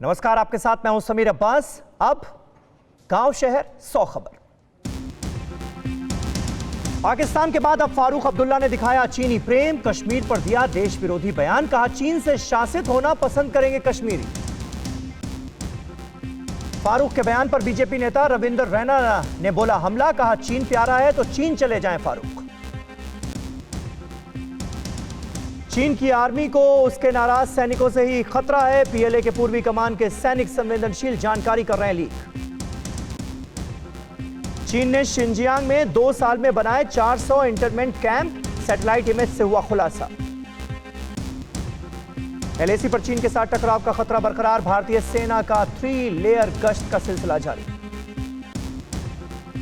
नमस्कार, आपके साथ मैं हूं समीर अब्बास। अब गांव शहर 100 खबर। पाकिस्तान के बाद अब फारूक अब्दुल्ला ने दिखाया चीनी प्रेम, कश्मीर पर दिया देश विरोधी बयान। कहा चीन से शासित होना पसंद करेंगे कश्मीरी। फारूक के बयान पर बीजेपी नेता रविंदर रैना ने बोला हमला। कहा चीन प्यारा है तो चीन चले जाएं फारूक। चीन की आर्मी को उसके नाराज सैनिकों से ही खतरा है। पीएलए के पूर्वी कमान के सैनिक संवेदनशील जानकारी कर रहे हैं लीक। चीन ने शिनजियांग में 2 साल में बनाए 400 इंटरमेंट कैंप। सैटेलाइट इमेज से हुआ खुलासा। एलएसी पर चीन के साथ टकराव का खतरा बरकरार। भारतीय सेना का 3 लेयर गश्त का सिलसिला जारी।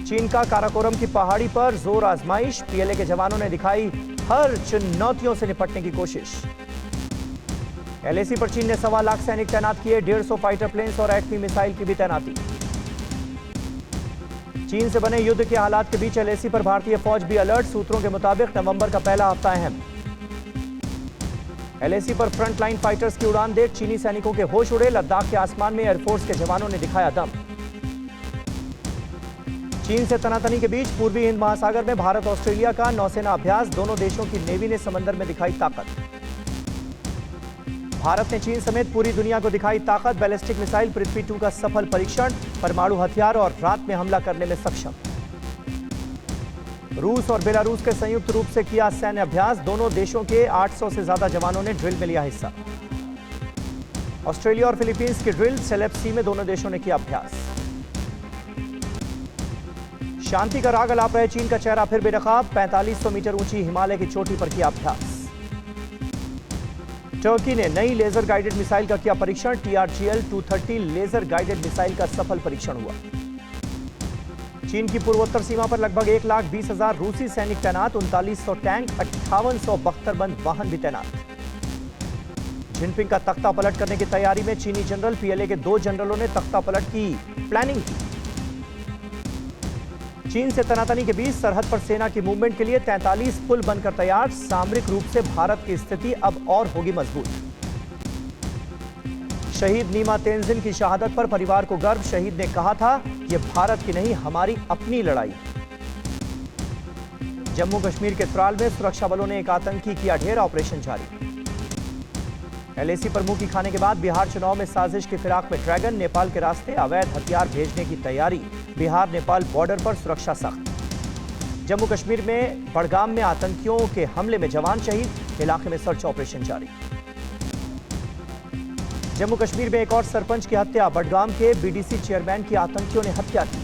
चीन का काराकोरम की पहाड़ी पर जोर आजमाइश। पीएलए के जवानों ने दिखाई हर चुनौतियों से निपटने की कोशिश। एलएसी पर चीन ने 1.25 लाख सैनिक तैनात किए। 150 फाइटर प्लेन्स और एटमी मिसाइल की भी तैनाती। चीन से बने युद्ध के हालात के बीच एलएसी पर भारतीय फौज भी अलर्ट। सूत्रों के मुताबिक नवंबर का पहला हफ्ता अहम। एलएसी पर फ्रंटलाइन फाइटर्स की उड़ान देख चीनी सैनिकों के होश उड़े। लद्दाख के आसमान में एयरफोर्स के जवानों ने दिखाया दम। चीन से तनातनी के बीच पूर्वी हिंद महासागर में भारत ऑस्ट्रेलिया का नौसेना अभ्यास। दोनों देशों की नेवी ने समंदर में दिखाई ताकत। भारत ने चीन समेत पूरी दुनिया को दिखाई ताकत। बैलिस्टिक मिसाइल पृथ्वी 2 का सफल परीक्षण। परमाणु हथियार और रात में हमला करने में सक्षम। रूस और बेलारूस के संयुक्त रूप से किया सैन्य अभ्यास। दोनों देशों के 800 से ज्यादा जवानों ने ड्रिल में लिया हिस्सा। ऑस्ट्रेलिया और फिलीपींस की ड्रिल। सेलेब सी में दोनों देशों ने किया अभ्यास। शांति का राग अलाप रहे चीन का चेहरा फिर बेनकाब। 4500 मीटर ऊंची हिमालय की चोटी पर किया अभ्यास। टर्की ने नई लेजर गाइडेड मिसाइल का किया परीक्षण। TRGL-230 लेजर गाइडेड मिसाइल का सफल परीक्षण हुआ। चीन की पूर्वोत्तर सीमा पर लगभग 1,20,000 रूसी सैनिक तैनात। 3900 टैंक, 5800 बख्तरबंद वाहन भी तैनात। जिनपिंग का तख्ता पलट करने की तैयारी में चीनी जनरल। पीएलए के 2 जनरलों ने तख्ता पलट की प्लानिंग की। चीन से तनातनी के बीच सरहद पर सेना की मूवमेंट के लिए 43 पुल बनकर तैयार। सामरिक रूप से भारत की स्थिति अब और होगी मजबूत। शहीद नीमा तेंजिन की शहादत पर परिवार को गर्व। शहीद ने कहा था यह भारत की नहीं हमारी अपनी लड़ाई। जम्मू कश्मीर के त्राल में सुरक्षा बलों ने एक आतंकी किया ढेर। ऑपरेशन जारी। एलएसी पर मुंह की खाने के बाद बिहार चुनाव में साजिश की फिराक में ड्रैगन। नेपाल के रास्ते अवैध हथियार भेजने की तैयारी। बिहार नेपाल बॉर्डर पर सुरक्षा सख्त। जम्मू कश्मीर में बड़गाम में आतंकियों के हमले में जवान शहीद। इलाके में सर्च ऑपरेशन जारी। जम्मू कश्मीर में एक और सरपंच की हत्या। बड़गाम के बीडीसी चेयरमैन की आतंकियों ने हत्या की।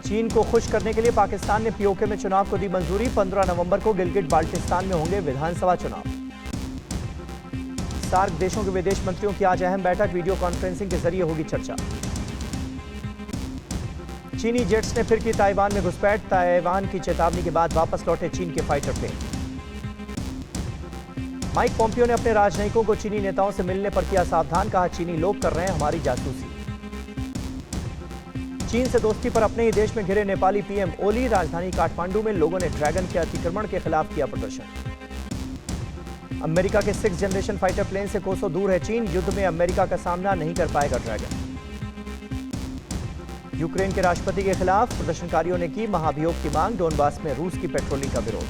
चीन को खुश करने के लिए पाकिस्तान ने पीओके में चुनाव को दी मंजूरी। 15 नवंबर को गिलगिट बाल्टिस्तान में होंगे विधानसभा चुनाव। सार्क देशों के विदेश मंत्रियों की आज अहम बैठक। वीडियो कॉन्फ्रेंसिंग के जरिए होगी चर्चा। चीनी जेट्स ने फिर की ताइवान में घुसपैठ। ताइवान की चेतावनी के बाद वापस लौटे चीन के फाइटर प्लेन। माइक पोम्पियो ने अपने राजनयिकों को चीनी नेताओं से मिलने पर किया सावधान। कहा चीनी लोग कर रहे हैं हमारी जासूसी। चीन से दोस्ती पर अपने ही देश में घिरे नेपाली पीएम ओली। राजधानी काठमांडू में लोगों ने ड्रैगन के अतिक्रमण के खिलाफ किया प्रदर्शन। अमेरिका के 6th जनरेशन फाइटर प्लेन से कोसों दूर है चीन। युद्ध में अमेरिका का सामना नहीं कर पाएगा ड्रैगन। यूक्रेन के राष्ट्रपति के खिलाफ प्रदर्शनकारियों ने की महाभियोग की मांग। डोनबास में रूस की पेट्रोलिंग का विरोध।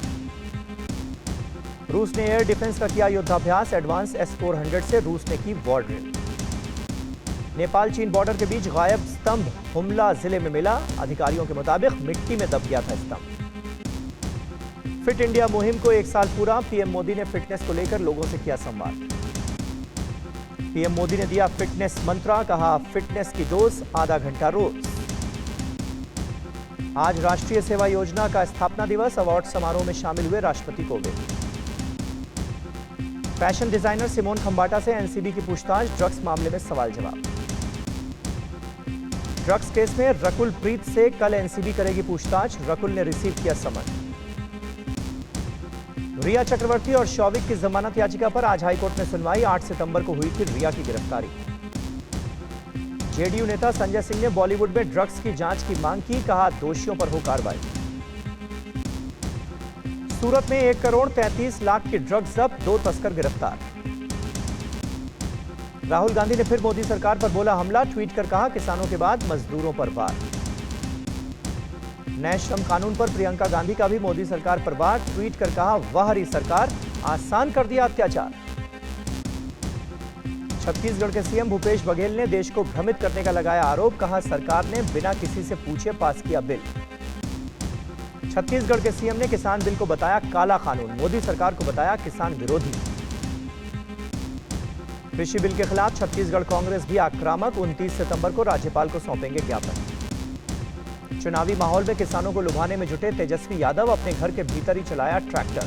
रूस ने एयर डिफेंस का किया युद्धाभ्यास। एडवांस S-400 से रूस ने की वॉर ड्रिल। नेपाल चीन बॉर्डर के बीच गायब स्तंभ हुमला जिले में मिला। अधिकारियों के मुताबिक मिट्टी में दब गया था स्तंभ। फिट इंडिया मुहिम को 1 साल पूरा। पीएम मोदी ने फिटनेस को लेकर लोगों से किया संवाद। पीएम मोदी ने दिया फिटनेस मंत्रा। कहा फिटनेस की डोज आधा घंटा रोज। आज राष्ट्रीय सेवा योजना का स्थापना दिवस। अवार्ड समारोह में शामिल हुए राष्ट्रपति Kovind. Fashion designer Simone Khambata से एनसीबी की पूछताछ। ड्रग्स मामले में सवाल जवाब। ड्रग्स केस में रकुल प्रीत से कल एनसीबी करेगी पूछताछ। रकुल ने रिसीव किया समन। रिया चक्रवर्ती और शौविक की जमानत याचिका पर आज हाईकोर्ट में सुनवाई। 8 सितंबर को हुई थी रिया की गिरफ्तारी। जेडीयू नेता संजय सिंह ने बॉलीवुड में ड्रग्स की जांच की मांग की। कहा दोषियों पर हो कार्रवाई। सूरत में 1 करोड़ 33 लाख की ड्रग्स जब्त। 2 तस्कर गिरफ्तार। राहुल गांधी ने फिर मोदी सरकार पर बोला हमला, ट्वीट कर कहा किसानों के बाद मजदूरों पर वार। नए श्रम कानून पर प्रियंका गांधी का भी मोदी सरकार पर वार, ट्वीट कर कहा वाह हरी सरकार, आसान कर दिया अत्याचार। छत्तीसगढ़ के सीएम भूपेश बघेल ने देश को भ्रमित करने का लगाया आरोप, कहा सरकार ने बिना किसी से पूछे पास किया बिल। छत्तीसगढ़ के सीएम ने किसान बिल को बताया काला कानून, मोदी सरकार को बताया किसान विरोधी। कृषि बिल के खिलाफ छत्तीसगढ़ कांग्रेस भी आक्रामक, 29 सितंबर को राज्यपाल को सौंपेंगे ज्ञापन। चुनावी माहौल में किसानों को लुभाने में जुटे तेजस्वी यादव, अपने घर के भीतर ही चलाया ट्रैक्टर।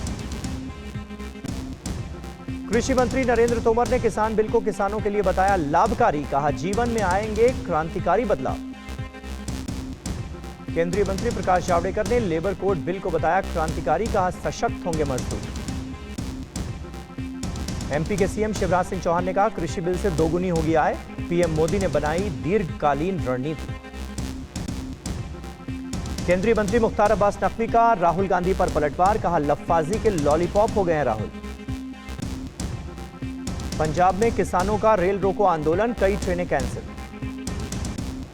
कृषि मंत्री नरेंद्र तोमर ने किसान बिल को किसानों के लिए बताया लाभकारी, कहा जीवन में आएंगे क्रांतिकारी बदलाव। केंद्रीय मंत्री प्रकाश जावड़ेकर ने लेबर कोड बिल को बताया क्रांतिकारी, कहा सशक्त होंगे मजदूर। एमपी के सीएम शिवराज सिंह चौहान ने कहा कृषि बिल से दोगुनी होगी आय, पीएम मोदी ने बनाई दीर्घकालीन रणनीति। केंद्रीय मंत्री मुख्तार अब्बास नकवी का राहुल गांधी पर पलटवार, कहा लफाजी के लॉलीपॉप हो गए हैं राहुल। पंजाब में किसानों का रेल रोको आंदोलन, कई ट्रेनें कैंसिल।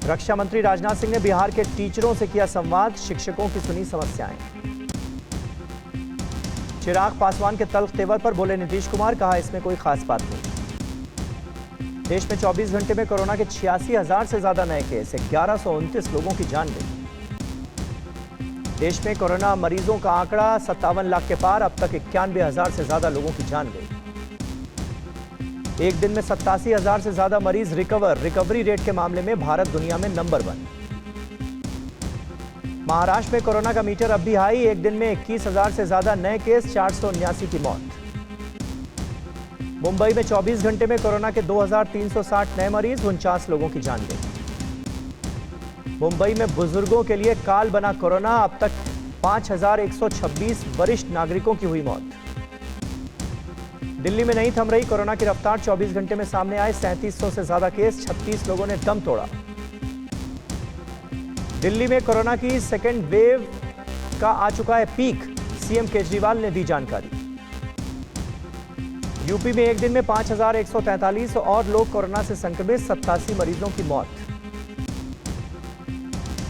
रक्षा मंत्री राजनाथ सिंह ने बिहार के टीचरों से किया संवाद, शिक्षकों की सुनी समस्याएं। चिराग पासवान के तल्ख तेवर पर बोले नीतीश कुमार, कहा इसमें कोई खास बात नहीं। देश में 24 घंटे में कोरोना के 86,000 से ज्यादा नए केस, 1129 लोगों की जान गई। देश में कोरोना मरीजों का आंकड़ा 57 लाख के पार, अब तक 91,000 से ज्यादा लोगों की जान गई। एक दिन में 87,000 से ज्यादा मरीज रिकवरी रेट के मामले में भारत दुनिया में नंबर 1। महाराष्ट्र में कोरोना का मीटर अब भी हाई, एक दिन में 21,000 से ज्यादा नए केस, 479 की मौत। मुंबई में 24 घंटे में कोरोना के 2,360 नए मरीज, 49 लोगों की जान गई। मुंबई में बुजुर्गों के लिए काल बना कोरोना, अब तक 5,126 वरिष्ठ नागरिकों की हुई मौत। दिल्ली में नहीं थम रही कोरोना की रफ्तार, 24 घंटे में सामने आए 3700 से ज्यादा केस, 36 लोगों ने दम तोड़ा। दिल्ली में कोरोना की सेकेंड वेव का आ चुका है पीक, सीएम केजरीवाल ने दी जानकारी। यूपी में एक दिन में 5,143 और लोग कोरोना से संक्रमित, 87 मरीजों की मौत।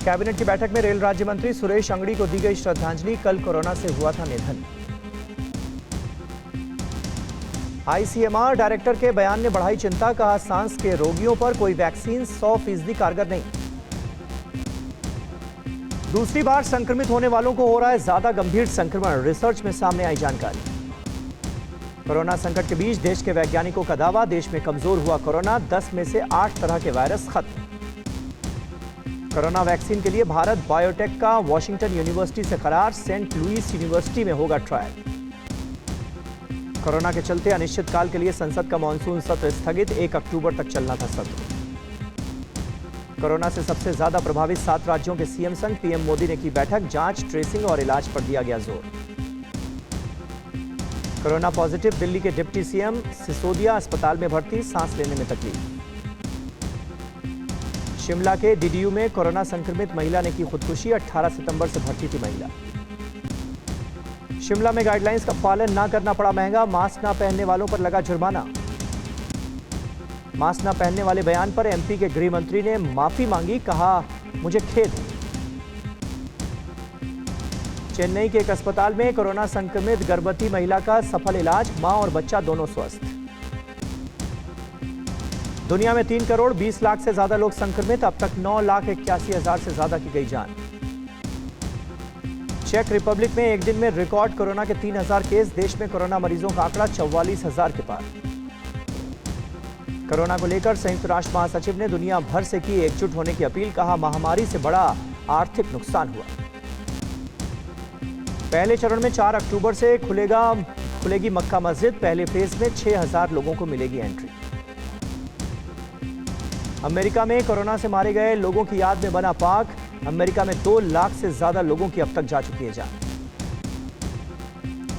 कैबिनेट की बैठक में रेल राज्य मंत्री सुरेश अंगड़ी को दी गई श्रद्धांजलि, कल कोरोना से हुआ था निधन। आईसीएमआर डायरेक्टर के बयान ने बढ़ाई चिंता, कहा सांस के रोगियों पर कोई वैक्सीन 100% कारगर नहीं। दूसरी बार संक्रमित होने वालों को हो रहा है ज्यादा गंभीर संक्रमण, रिसर्च में सामने आई जानकारी। कोरोना संकट के बीच देश के वैज्ञानिकों का दावा, देश में कमजोर हुआ कोरोना, 10 में से 8 तरह के वायरस खत्म। कोरोना वैक्सीन के लिए भारत बायोटेक का वॉशिंगटन यूनिवर्सिटी से करार, सेंट लुइस यूनिवर्सिटी में होगा ट्रायल। कोरोना के चलते अनिश्चितकाल के लिए संसद का मानसून सत्र स्थगित, 1 अक्टूबर तक चलना था सत्र। कोरोना से सबसे ज्यादा प्रभावित 7 राज्यों के सीएम संग पीएम मोदी ने की बैठक, जांच, ट्रेसिंग और इलाज पर दिया गया जोर। कोरोना पॉजिटिव दिल्ली के डिप्टी सीएम सिसोदिया अस्पताल में भर्ती, सांस लेने में तकलीफ। शिमला के डीडीयू में कोरोना संक्रमित महिला ने की खुदकुशी, 18 सितंबर से भर्ती थी महिला। शिमला में गाइडलाइंस का पालन न करना पड़ा महंगा, मास्क न पहनने वालों पर लगा जुर्माना। मास्क न पहनने वाले बयान पर एमपी के गृह मंत्री ने माफी मांगी, कहा मुझे खेद है। चेन्नई के एक अस्पताल में कोरोना संक्रमित गर्भवती महिला का सफल इलाज, मां और बच्चा दोनों स्वस्थ। दुनिया में 3 करोड़ 20 लाख से ज्यादा लोग संक्रमित, अब तक 9,81,000 से ज्यादा की गई जान। चेक रिपब्लिक में एक दिन में रिकॉर्ड कोरोना के 3,000 केस, देश में कोरोना मरीजों का आंकड़ा 44,000 के पार। कोरोना को लेकर संयुक्त राष्ट्र महासचिव ने दुनिया भर से की एकजुट होने की अपील, कहा महामारी से बड़ा आर्थिक नुकसान हुआ। पहले चरण में 4 अक्टूबर से खुलेगी मक्का मस्जिद, पहले फेज में 6,000 लोगों को मिलेगी एंट्री। अमेरिका में कोरोना से मारे गए लोगों की याद में बना पार्क, अमेरिका में 2 लाख से ज्यादा लोगों की अब तक जा चुकी है जान।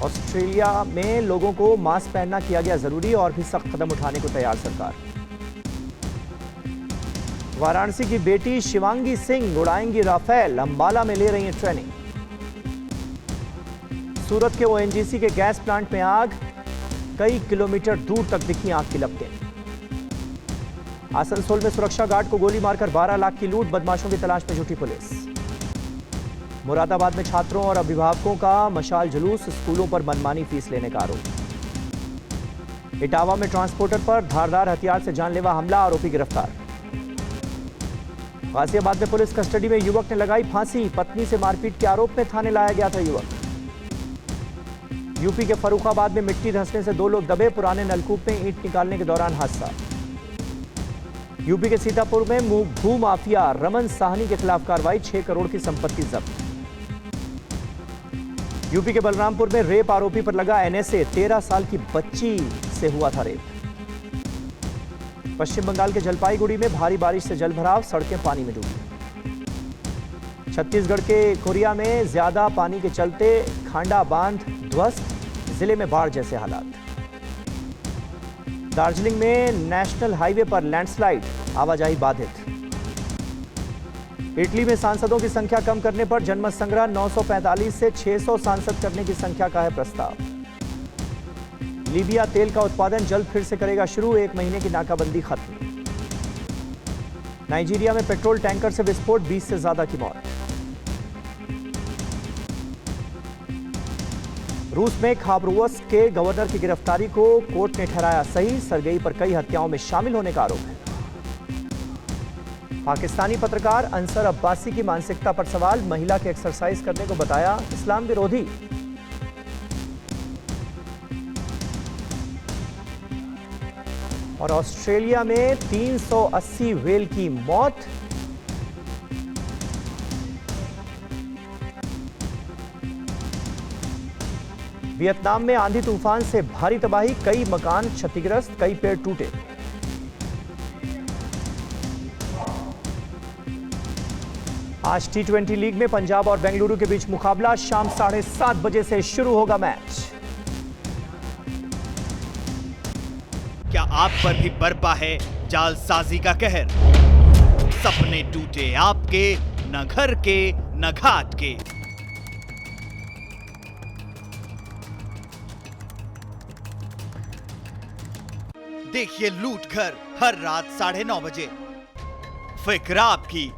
ऑस्ट्रेलिया में लोगों को मास्क पहनना किया गया जरूरी, और भी सख्त कदम उठाने को तैयार सरकार। वाराणसी की बेटी शिवांगी सिंह उड़ाएंगी राफेल, अंबाला में ले रही हैं ट्रेनिंग। सूरत के ओएनजीसी के गैस प्लांट में आग, कई किलोमीटर दूर तक दिखी आग की लपटें। आसनसोल में सुरक्षा गार्ड को गोली मारकर 12 लाख की लूट, बदमाशों की तलाश में जुटी पुलिस। मुरादाबाद में छात्रों और अभिभावकों का मशाल जुलूस, स्कूलों पर मनमानी फीस लेने का आरोप। इटावा में ट्रांसपोर्टर पर धारदार हथियार से जानलेवा हमला, आरोपी गिरफ्तार। गाजियाबाद में पुलिस कस्टडी में युवक ने लगाई फांसी, पत्नी से मारपीट के आरोप में थाने लाया गया था युवक। यूपी के फर्रुखाबाद में मिट्टी धंसने से 2 लोग दबे, पुराने नलकूप में ईंट निकालने के दौरान हादसा। यूपी के सीतापुर में भूमाफिया रमन साहनी के खिलाफ कार्रवाई, 6 करोड़ की संपत्ति जब्त। यूपी के बलरामपुर में रेप आरोपी पर लगा एनएसए, 13 साल की बच्ची से हुआ था रेप। पश्चिम बंगाल के जलपाईगुड़ी में भारी बारिश से जलभराव, सड़कें पानी में डूबी। छत्तीसगढ़ के कोरिया में ज्यादा पानी के चलते खांडा बांध ध्वस्त, जिले में बाढ़ जैसे हालात। दार्जिलिंग में नेशनल हाईवे पर लैंडस्लाइड, आवाजाही बाधित। इटली में सांसदों की संख्या कम करने पर जनमत संग्रह, 945 से 600 सांसद करने की संख्या का है प्रस्ताव। लीबिया तेल का उत्पादन जल्द फिर से करेगा शुरू, 1 महीने की नाकाबंदी खत्म। नाइजीरिया में पेट्रोल टैंकर से विस्फोट, 20 से ज्यादा की मौत। रूस में खाबरोवस्क के गवर्नर की गिरफ्तारी को कोर्ट ने ठहराया सही, सरगेई पर कई हत्याओं में शामिल होने का आरोप है। पाकिस्तानी पत्रकार अंसर अब्बासी की मानसिकता पर सवाल, महिला के एक्सरसाइज करने को बताया इस्लाम विरोधी। और ऑस्ट्रेलिया में 380 व्हेल की मौत। वियतनाम में आंधी तूफान से भारी तबाही, कई मकान क्षतिग्रस्त, कई पेड़ टूटे। आज T20 लीग में पंजाब और बेंगलुरु के बीच मुकाबला, शाम 7:30 बजे से शुरू होगा मैच। क्या आप पर भी बरपा है जालसाजी का कहर? सपने टूटे आपके, न घर के न घाट के। देखिए लूट घर हर रात 9:30 बजे। फिक्र आपकी,